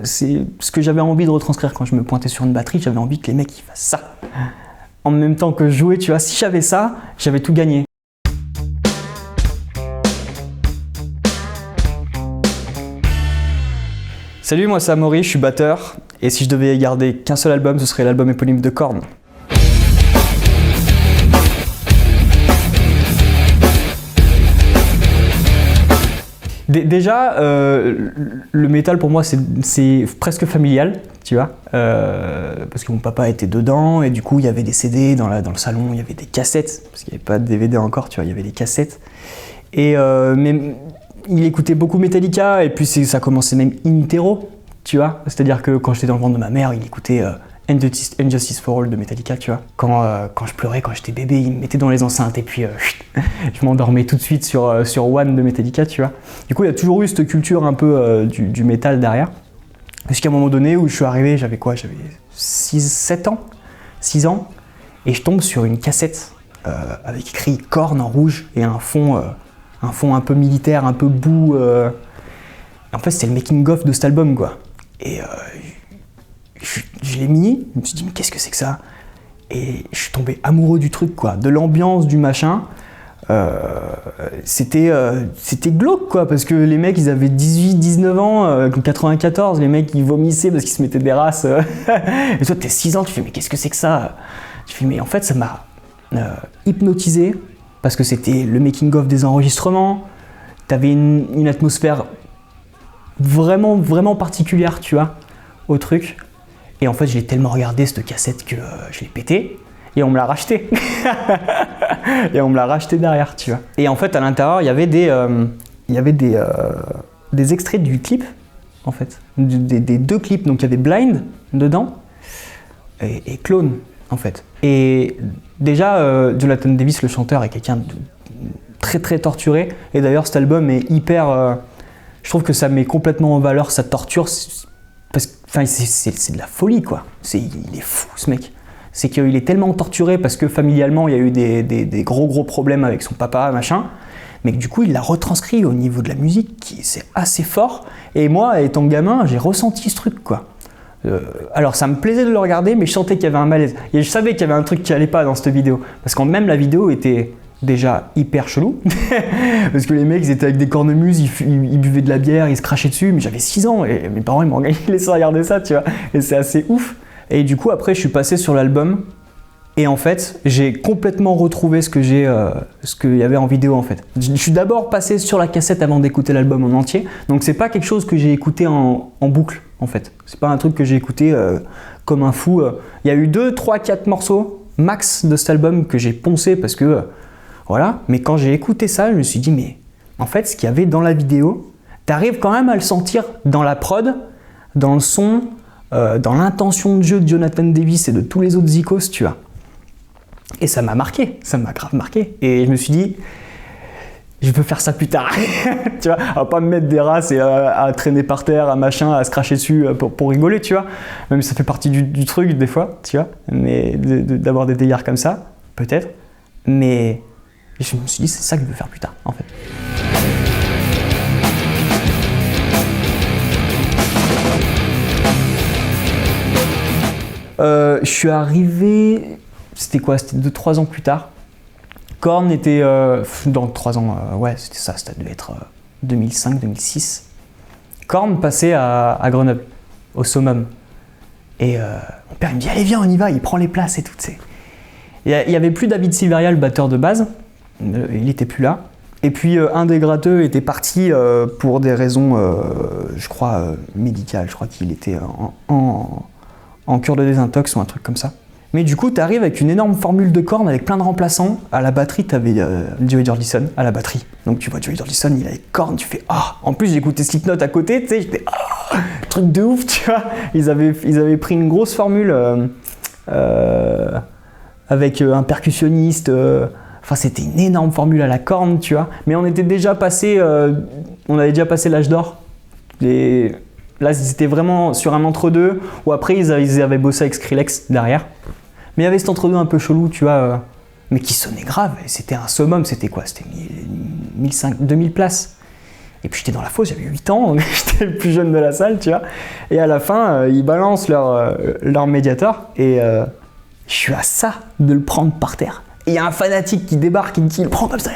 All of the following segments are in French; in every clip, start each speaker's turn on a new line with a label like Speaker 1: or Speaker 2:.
Speaker 1: C'est ce que j'avais envie de retranscrire quand je me pointais sur une batterie, j'avais envie que les mecs ils fassent ça. En même temps que je jouais, tu vois, si j'avais ça, j'avais tout gagné. Salut, moi c'est Amaury, je suis batteur, et si je devais garder qu'un seul album, ce serait l'album éponyme de Korn. Déjà, le métal pour moi c'est presque familial, tu vois, parce que mon papa était dedans et du coup il y avait des CD dans le salon, il y avait des cassettes, parce qu'il n'y avait pas de DVD encore, tu vois, il y avait des cassettes. Et mais il écoutait beaucoup Metallica et puis ça commençait même in utero, tu vois, c'est-à-dire que quand j'étais dans le ventre de ma mère, il écoutait Injustice for All de Metallica, tu vois. Quand je pleurais, quand j'étais bébé, il me mettait dans les enceintes et puis je m'endormais tout de suite sur One de Metallica, tu vois. Du coup, il y a toujours eu cette culture un peu du métal derrière. Jusqu'à un moment donné où je suis arrivé, j'avais 6 ans, et je tombe sur une cassette avec écrit Korn en rouge et un fond un peu militaire, un peu boue. En fait, c'était le making-of de cet album, quoi. Et je l'ai mis, je me suis dit mais qu'est-ce que c'est que ça? Et je suis tombé amoureux du truc, quoi, de l'ambiance, du machin. C'était glauque, quoi, parce que les mecs ils avaient 18-19 ans, 94, les mecs ils vomissaient parce qu'ils se mettaient des races. Et toi t'es 6 ans, tu fais mais qu'est-ce que c'est que ça? Tu fais mais en fait ça m'a hypnotisé parce que c'était le making-of des enregistrements, t'avais une atmosphère vraiment particulière, tu vois, au truc. Et en fait, j'ai tellement regardé cette cassette que je l'ai pété et on me l'a racheté. Et on me l'a racheté derrière, tu vois. Et en fait, à l'intérieur, il y avait des extraits du clip, en fait, des 2 clips. Donc il y avait Blind dedans et Clone, en fait. Et déjà, Jonathan Davis, le chanteur, est quelqu'un de très torturé. Et d'ailleurs, cet album est hyper... je trouve que ça met complètement en valeur sa torture. Parce que c'est de la folie, quoi. Il est fou, ce mec. C'est qu'il est tellement torturé parce que familialement, il y a eu des gros problèmes avec son papa, machin. Mais que du coup, il l'a retranscrit au niveau de la musique, c'est assez fort. Et moi, étant gamin, j'ai ressenti ce truc, quoi. Alors, ça me plaisait de le regarder, mais je sentais qu'il y avait un malaise. Et je savais qu'il y avait un truc qui allait pas dans cette vidéo. Parce que même la vidéo était déjà hyper chelou. Parce que les mecs, ils étaient avec des cornemuses, ils buvaient de la bière, ils se crachaient dessus. Mais j'avais 6 ans et mes parents, ils m'ont laissé regarder ça, tu vois. Et c'est assez ouf. Et du coup, après, je suis passé sur l'album. Et en fait, j'ai complètement retrouvé ce qu'il y avait en vidéo, en fait. Je suis d'abord passé sur la cassette avant d'écouter l'album en entier. Donc, c'est pas quelque chose que j'ai écouté en boucle, en fait. C'est pas un truc que j'ai écouté comme un fou. Il y a eu 2, 3, 4 morceaux max de cet album que j'ai poncé parce que... voilà. Mais quand j'ai écouté ça, je me suis dit, mais en fait, ce qu'il y avait dans la vidéo, t'arrives quand même à le sentir dans la prod, dans le son, dans l'intention de jeu de Jonathan Davis et de tous les autres zikos, tu vois. Et ça m'a marqué, ça m'a grave marqué. Et je me suis dit, je veux faire ça plus tard. Tu vois, à pas me mettre des races et à traîner par terre, à machin, à se cracher dessus pour rigoler, tu vois. Même si ça fait partie du truc des fois, tu vois. Mais d'avoir des délires comme ça, peut-être. Mais je me suis dit, c'est ça que je veux faire plus tard, en fait. Je suis arrivé... C'était quoi? C'était 2-3 ans plus tard. Korn était dans 3 ans, ouais, c'était ça devait être 2005-2006. Korn passait à Grenoble, au Summum. Et mon père il me dit, allez viens, on y va, il prend les places et tout, tu sais. Il n'y avait plus David Silveria, le batteur de base, il n'était plus là. Et puis un des gratteux était parti pour des raisons, je crois, médicales. Je crois qu'il était en cure de désintox ou un truc comme ça. Mais du coup, tu arrives avec une énorme formule de cordes avec plein de remplaçants. À la batterie, tu avais Joey Jordison à la batterie. Donc tu vois Joey Jordison, il a les cordes, tu fais ah. En plus, j'écoutais Slipknot à côté, tu sais, j'étais ah, truc de ouf, tu vois. Ils avaient pris une grosse formule avec un percussionniste. Enfin, c'était une énorme formule à la corne, tu vois. Mais on avait déjà passé l'âge d'or. Et là, ils étaient vraiment sur un entre-deux, où après, ils avaient bossé avec Skrillex derrière. Mais il y avait cet entre-deux un peu chelou, tu vois, mais qui sonnait grave. Et c'était un summum, c'était quoi? C'était 2000 places. Et puis j'étais dans la fosse, j'avais 8 ans, donc j'étais le plus jeune de la salle, tu vois. Et à la fin, ils balancent leur médiator et je suis à ça de le prendre par terre. Et il y a un fanatique qui débarque et qui le prend comme ça.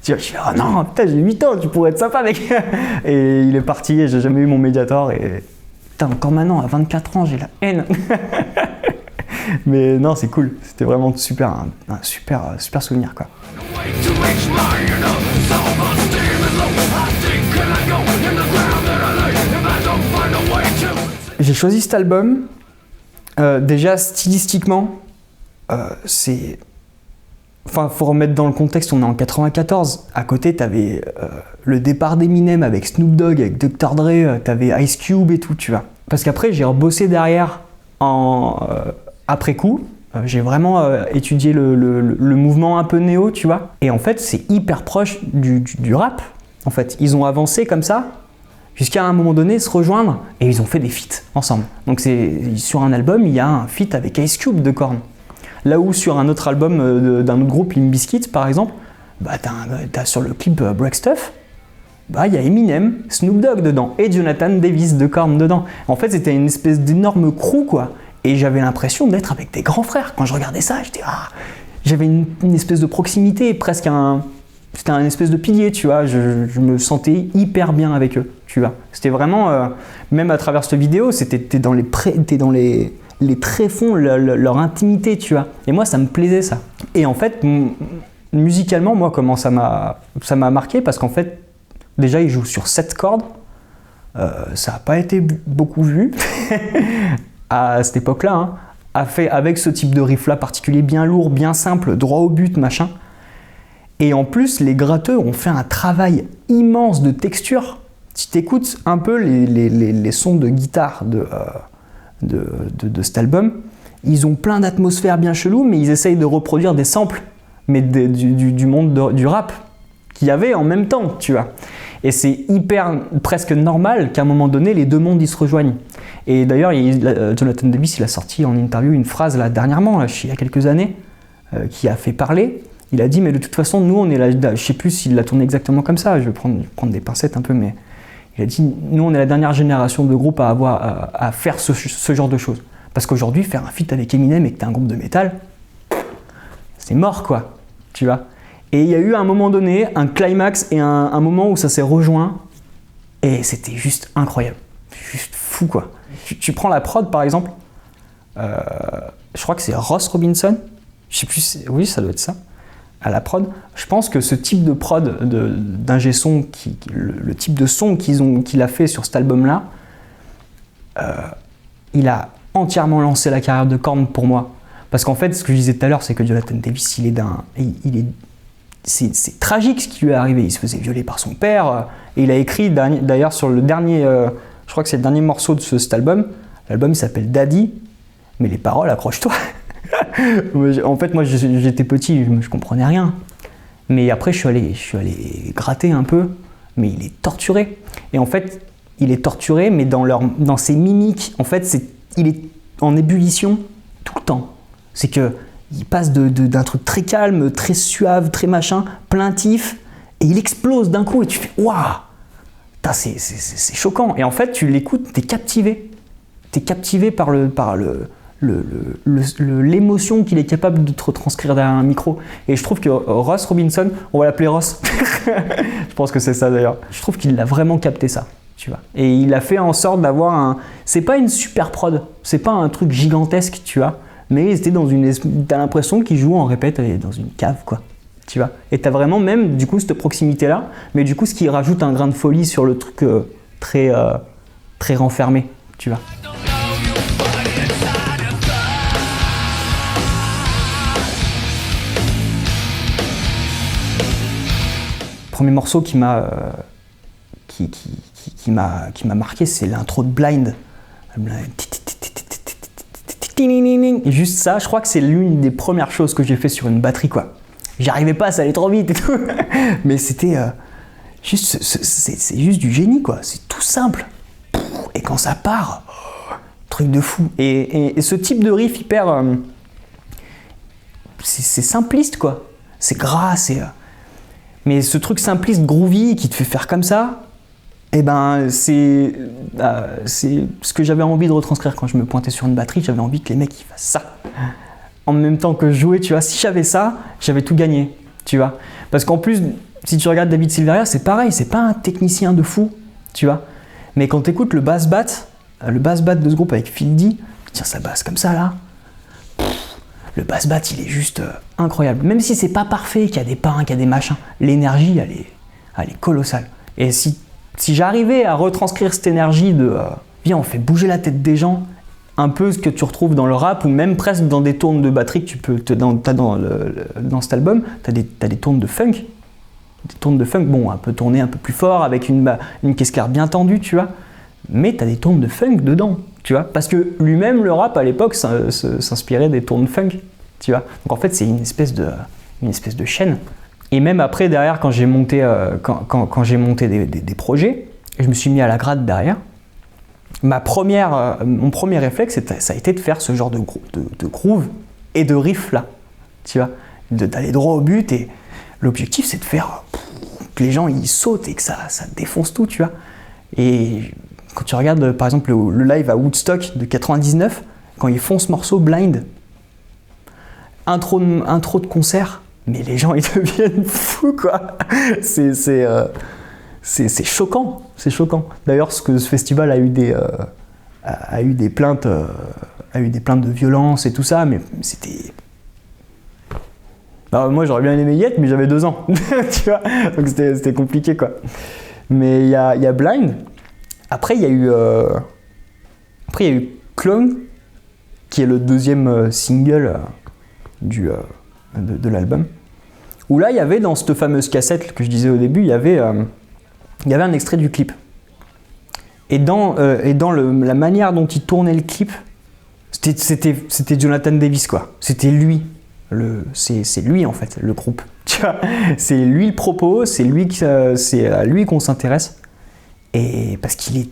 Speaker 1: Tu vois, je fais, oh non, putain, j'ai 8 ans, tu pourrais être sympa, mec. Et il est parti et j'ai jamais eu mon médiator. Et putain, encore maintenant, à 24 ans, j'ai la haine. Mais non, c'est cool. C'était vraiment un super souvenir, quoi. J'ai choisi cet album. Déjà, stylistiquement, c'est... Enfin, faut remettre dans le contexte, on est en 94. À côté, t'avais le départ d'Eminem avec Snoop Dogg, avec Dr. Dre, t'avais Ice Cube et tout, tu vois. Parce qu'après, j'ai rebossé derrière après coup. J'ai vraiment étudié le mouvement un peu néo, tu vois. Et en fait, c'est hyper proche du rap. En fait, ils ont avancé comme ça, jusqu'à un moment donné se rejoindre, et ils ont fait des feats ensemble. Donc sur un album, il y a un feat avec Ice Cube de Korn. Là où sur un autre album d'un autre groupe, Limp Bizkit par exemple, bah t'as sur le clip Break Stuff, bah il y a Eminem, Snoop Dogg dedans et Jonathan Davis de Korn dedans. En fait, c'était une espèce d'énorme crew, quoi. Et j'avais l'impression d'être avec des grands frères. Quand je regardais ça, j'avais une espèce de proximité, presque c'était un espèce de pilier, tu vois. Je me sentais hyper bien avec eux, tu vois. C'était vraiment, même à travers cette vidéo, t'es dans les tréfonds, leur intimité, tu vois. Et moi, ça me plaisait, ça. Et en fait, musicalement, moi, comment ça m'a marqué, parce qu'en fait, déjà, ils jouent sur 7 cordes. Ça n'a pas été beaucoup vu à cette époque-là, hein. Avec ce type de riff-là particulier, bien lourd, bien simple, droit au but, machin. Et en plus, les gratteux ont fait un travail immense de texture. Si tu écoutes un peu les sons de guitare de cet album, ils ont plein d'atmosphères bien cheloues, mais ils essayent de reproduire des samples, mais du monde du rap qu'il y avait en même temps, tu vois. Et c'est presque normal qu'à un moment donné, les deux mondes ils se rejoignent. Et d'ailleurs, Jonathan Davis, il a sorti en interview une phrase là, dernièrement, là, il y a quelques années, qui a fait parler. Il a dit, mais de toute façon, nous, on est là, je sais plus s'il l'a tourné exactement comme ça, je vais prendre des pincettes un peu, mais il a dit, nous, on est la dernière génération de groupes à faire ce genre de choses. Parce qu'aujourd'hui, faire un feat avec Eminem et que t'es un groupe de métal, c'est mort, quoi, tu vois. Et il y a eu à un moment donné un climax et un moment où ça s'est rejoint, et c'était juste incroyable, juste fou, quoi. Tu prends la prod, par exemple, je crois que c'est Ross Robinson, je sais plus, oui, ça doit être ça, à la prod. Je pense que ce type de prod d'ingé son, le type de son qu'il a fait sur cet album-là, il a entièrement lancé la carrière de Korn pour moi. Parce qu'en fait, ce que je disais tout à l'heure, c'est que Jonathan Davis, c'est tragique ce qui lui est arrivé. Il se faisait violer par son père. Et il a écrit, d'ailleurs, sur le dernier, je crois que c'est le dernier morceau de cet album. L'album, il s'appelle Daddy. Mais les paroles, accroche-toi. En fait, moi, j'étais petit, je comprenais rien. Mais après, je suis allé gratter un peu. Mais il est torturé. Et en fait, il est torturé, mais dans ses mimiques, en fait, il est en ébullition tout le temps. C'est que il passe d'un truc très calme, très suave, très machin, plaintif, et il explose d'un coup, et tu fais waouh, c'est choquant. Et en fait, tu l'écoutes, t'es captivé. T'es captivé par l'émotion qu'il est capable de te retranscrire derrière un micro. Et je trouve que Ross Robinson, on va l'appeler Ross, je pense que c'est ça d'ailleurs, je trouve qu'il a vraiment capté ça, tu vois. Et il a fait en sorte d'avoir c'est pas une super prod, c'est pas un truc gigantesque, tu vois, mais t'as l'impression qu'il joue en répète dans une cave, quoi, tu vois. Et t'as vraiment même, du coup, cette proximité-là, mais du coup, ce qui rajoute un grain de folie sur le truc très renfermé, tu vois. Le premier morceau qui m'a marqué, c'est l'intro de Blind. Et juste ça, je crois que c'est l'une des premières choses que j'ai fait sur une batterie, quoi. J'arrivais pas, ça allait trop vite et tout. Mais c'était c'est juste du génie, quoi. C'est tout simple. Et quand ça part, truc de fou. Et ce type de riff c'est simpliste, quoi. C'est gras, Mais ce truc simpliste, groovy, qui te fait faire comme ça, eh ben, c'est ce que j'avais envie de retranscrire quand je me pointais sur une batterie. J'avais envie que les mecs ils fassent ça. En même temps que je jouais, tu vois. Si j'avais ça, j'avais tout gagné, tu vois. Parce qu'en plus, si tu regardes David Silveria, c'est pareil, c'est pas un technicien de fou, tu vois. Mais quand tu écoutes le bass bat de ce groupe avec Phil D, tiens, ça basse comme ça là. Le bass bat, il est juste incroyable. Même si c'est pas parfait, qu'il y a des pains, qu'il y a des machins, l'énergie, elle est colossale. Et si j'arrivais à retranscrire cette énergie de viens, on fait bouger la tête des gens, un peu ce que tu retrouves dans le rap ou même presque dans des tournes de batterie que tu peux dans cet album, t'as des tournes de funk. Des tournes de funk, bon, un peu tournées un peu plus fort avec une caisse claire bien tendue, tu vois. Mais t'as des tournes de funk dedans, tu vois. Parce que lui-même, le rap à l'époque s'inspirait des tournes funk, tu vois. Donc en fait, c'est une espèce de chaîne. Et même après, derrière, quand j'ai monté, des projets, je me suis mis à la gratte derrière. Mon premier réflexe, ça a été de faire ce genre de groove et de riff là, tu vois, d'aller droit au but. Et l'objectif, c'est de faire que les gens ils sautent et que ça défonce tout, tu vois. Et quand tu regardes par exemple le live à Woodstock de 99, quand ils font ce morceau Blind, intro de concert, mais les gens ils deviennent fous quoi. C'est choquant, c'est choquant. D'ailleurs, ce festival a eu des plaintes de violence et tout ça, mais c'était. Alors, moi j'aurais bien aimé y être, mais j'avais 2 ans, tu vois, donc c'était compliqué quoi. Mais il y a Blind. Après il y a eu Clone, qui est le deuxième single de l'album. Où là il y avait dans cette fameuse cassette que je disais au début, il y avait un extrait du clip. Et dans la manière dont il tournait le clip, c'était Jonathan Davis quoi. C'était lui. C'est lui en fait, le groupe. Tu vois, c'est lui le propos, c'est à lui qu'on s'intéresse. Et parce qu'il est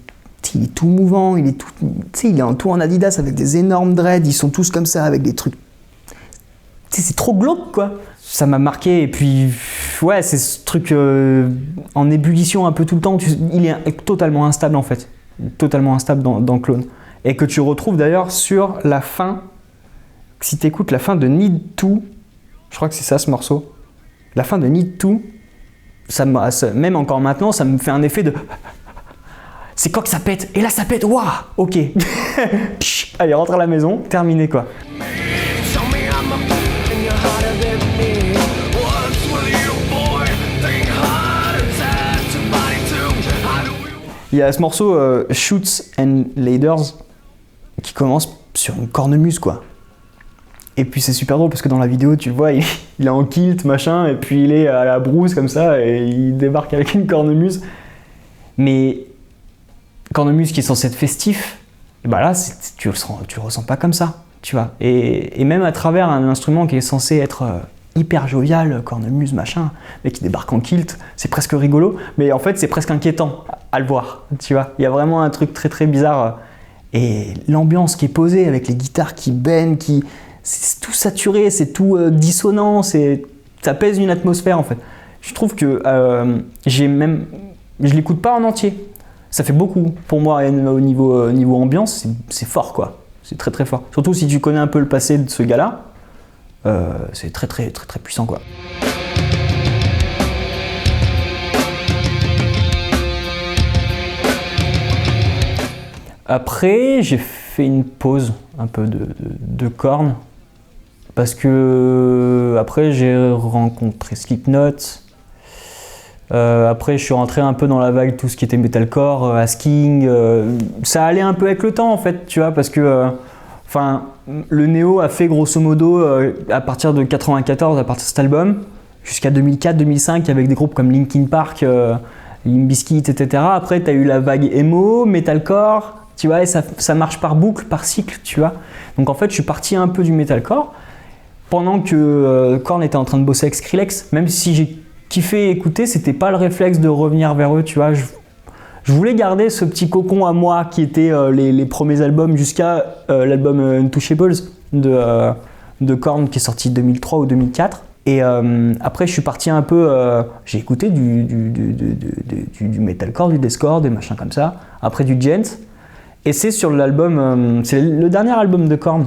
Speaker 1: tout mouvant, il est tout en Adidas avec des énormes dreads, ils sont tous comme ça avec des trucs. C'est trop glauque quoi. Ça m'a marqué et puis ouais, c'est ce truc en ébullition un peu tout le temps. Il est totalement instable en fait, totalement instable dans Clone. Et que tu retrouves d'ailleurs sur la fin. Si tu écoutes la fin de Need To, je crois que c'est ça ce morceau, la fin de Need To, même encore maintenant, ça me fait un effet de. C'est quand que ça pète, et là ça pète, waouh, ok. Allez, rentre à la maison, terminé quoi. Il y a ce morceau Shoots and Ladders qui commence sur une cornemuse quoi. Et puis c'est super drôle parce que dans la vidéo tu le vois, il est en kilt machin et puis il est à la brousse comme ça et il débarque avec une cornemuse. Mais cornemuse qui est censé être festif, et bah là tu le ressens pas comme ça, tu vois. Et même à travers un instrument qui est censé être hyper jovial, cornemuse machin, mais qui débarque en kilt, c'est presque rigolo, mais en fait c'est presque inquiétant à le voir, tu vois. Il y a vraiment un truc très très bizarre et l'ambiance qui est posée avec les guitares qui baignent, c'est tout saturé, c'est tout dissonant, ça pèse une atmosphère en fait. Je trouve que je l'écoute pas en entier. Ça fait beaucoup pour moi au niveau ambiance, c'est fort quoi. C'est très très fort. Surtout si tu connais un peu le passé de ce gars-là, c'est très très très très puissant quoi. Après, j'ai fait une pause un peu de Korn. Parce que après j'ai rencontré Slipknot, après je suis rentré un peu dans la vague tout ce qui était metalcore, Asking, ça allait un peu avec le temps en fait, tu vois, parce que le néo a fait grosso modo à partir de 94, à partir de cet album, jusqu'à 2004-2005 avec des groupes comme Linkin Park, Limp Bizkit, etc. Après tu as eu la vague emo, metalcore, tu vois, et ça marche par boucle, par cycle, tu vois. Donc en fait je suis parti un peu du metalcore. Pendant que Korn était en train de bosser avec Skrillex, même si j'ai kiffé écouter, c'était pas le réflexe de revenir vers eux, tu vois. Je voulais garder ce petit cocon à moi qui était les premiers albums jusqu'à l'album Untouchables de Korn qui est sorti 2003 ou 2004. Et après, je suis parti un peu. J'ai écouté du metalcore, du deathcore, des machins comme ça. Après, du gent. Et c'est sur l'album. C'est le dernier album de Korn.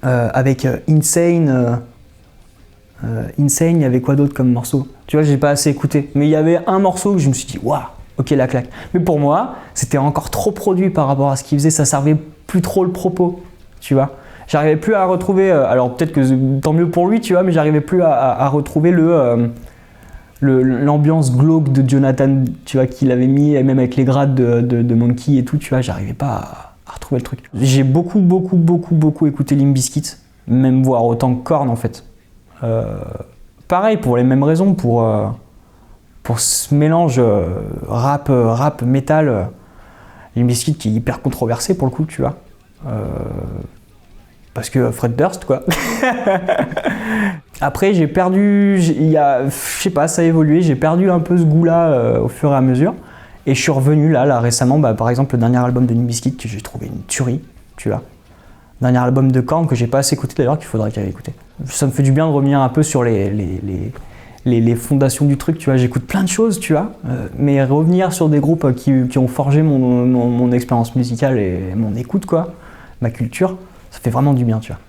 Speaker 1: Avec Insane. Insane, il y avait quoi d'autre comme morceau? Tu vois, j'ai pas assez écouté. Mais il y avait un morceau que je me suis dit, waouh, ok, la claque. Mais pour moi, c'était encore trop produit par rapport à ce qu'il faisait. Ça servait plus trop le propos, tu vois. J'arrivais plus à retrouver, alors peut-être que tant mieux pour lui, tu vois, mais j'arrivais plus à retrouver l'ambiance glauque de Jonathan, tu vois, qu'il avait mis, même avec les grades de Monkey et tout, tu vois, j'arrivais pas à retrouver le truc. J'ai beaucoup écouté Limp Bizkit, même voire autant que Korn en fait. Pareil, pour les mêmes raisons, pour ce mélange rap, metal, Limp Bizkit qui est hyper controversé pour le coup, tu vois. Parce que Fred Durst, quoi. Après, j'ai perdu, je sais pas, ça a évolué, j'ai perdu un peu ce goût-là au fur et à mesure. Et je suis revenu là récemment, par exemple, le dernier album de Limp Bizkit que j'ai trouvé une tuerie, tu vois. Dernier album de Korn que j'ai pas assez écouté d'ailleurs, qu'il faudrait qu'il y ait écouté. Ça me fait du bien de revenir un peu sur les fondations du truc, tu vois. J'écoute plein de choses, tu vois, mais revenir sur des groupes qui ont forgé mon expérience musicale et mon écoute, quoi, ma culture, ça fait vraiment du bien, tu vois.